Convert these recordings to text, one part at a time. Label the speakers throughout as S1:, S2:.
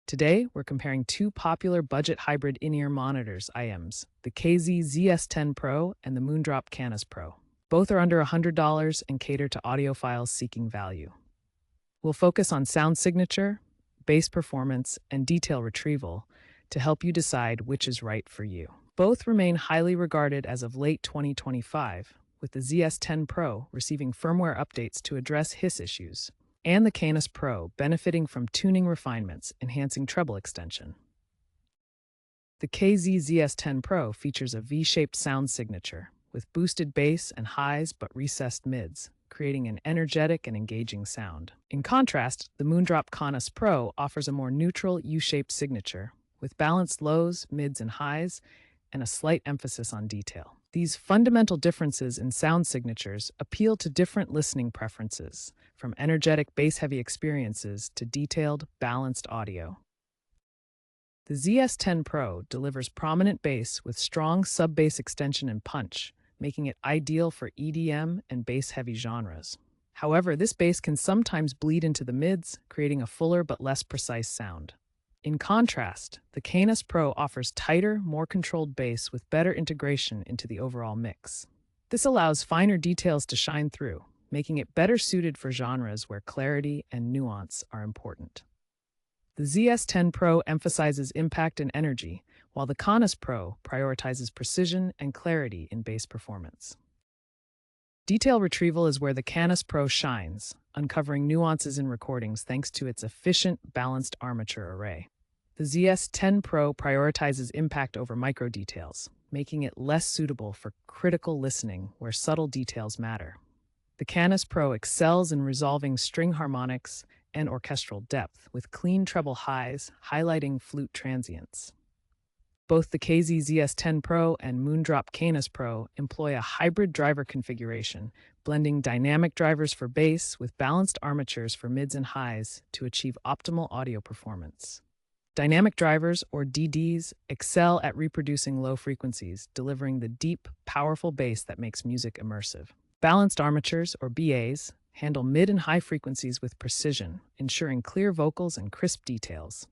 S1: Today, we're comparing two popular budget hybrid in-ear monitors, IMs, the KZ ZS10 Pro and the Moondrop Kanas Pro. Both are under $100 and cater to audiophiles seeking value. We'll focus on sound signature, bass performance, and detail retrieval to help you decide which is right for you. Both remain highly regarded as of late 2025, with the ZS10 Pro receiving firmware updates to address hiss issues, and the Kanas Pro benefiting from tuning refinements, enhancing treble extension. The KZ ZS10 Pro features a V-shaped sound signature, with boosted bass and highs but recessed mids, creating an energetic and engaging sound. In contrast, the Moondrop Kanas Pro offers a more neutral U-shaped signature, with balanced lows, mids, and highs, and a slight emphasis on detail. These fundamental differences in sound signatures appeal to different listening preferences, from energetic bass-heavy experiences to detailed, balanced audio. The ZS10 Pro delivers prominent bass with strong sub-bass extension and punch, making it ideal for EDM and bass-heavy genres. However, this bass can sometimes bleed into the mids, creating a fuller but less precise sound. In contrast, the Kanas Pro offers tighter, more controlled bass with better integration into the overall mix. This allows finer details to shine through, making it better suited for genres where clarity and nuance are important. The ZS10 Pro emphasizes impact and energy, while the Kanas Pro prioritizes precision and clarity in bass performance. Detail retrieval is where the Kanas Pro shines, uncovering nuances in recordings thanks to its efficient, balanced armature array. The ZS10 Pro prioritizes impact over micro details, making it less suitable for critical listening where subtle details matter. The Kanas Pro excels in resolving string harmonics and orchestral depth, with clean treble highs highlighting flute transients. Both the KZ ZS10 Pro and Moondrop Kanas Pro employ a hybrid driver configuration, blending dynamic drivers for bass with balanced armatures for mids and highs to achieve optimal audio performance. Dynamic drivers, or DDs, excel at reproducing low frequencies, delivering the deep, powerful bass that makes music immersive. Balanced armatures, or BAs, handle mid and high frequencies with precision, ensuring clear vocals and crisp details.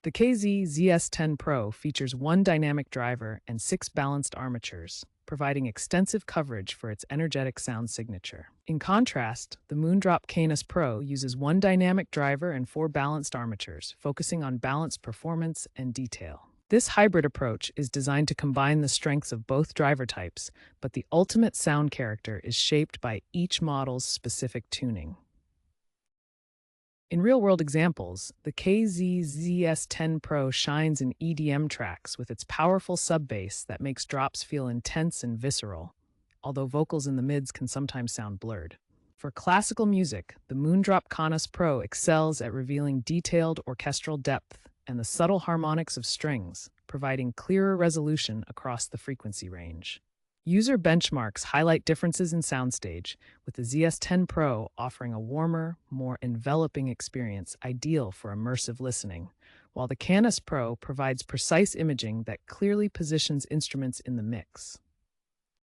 S1: The KZ ZS10 Pro features one dynamic driver and 6 balanced armatures, providing extensive coverage for its energetic sound signature. In contrast, the Moondrop Kanas Pro uses one dynamic driver and 4 balanced armatures, focusing on balanced performance and detail. This hybrid approach is designed to combine the strengths of both driver types, but the ultimate sound character is shaped by each model's specific tuning. In real-world examples, the KZ ZS10 Pro shines in EDM tracks with its powerful sub-bass that makes drops feel intense and visceral, although vocals in the mids can sometimes sound blurred. For classical music, the Moondrop Kanas Pro excels at revealing detailed orchestral depth and the subtle harmonics of strings, providing clearer resolution across the frequency range. User benchmarks highlight differences in soundstage, with the ZS10 Pro offering a warmer, more enveloping experience ideal for immersive listening, while the Kanas Pro provides precise imaging that clearly positions instruments in the mix.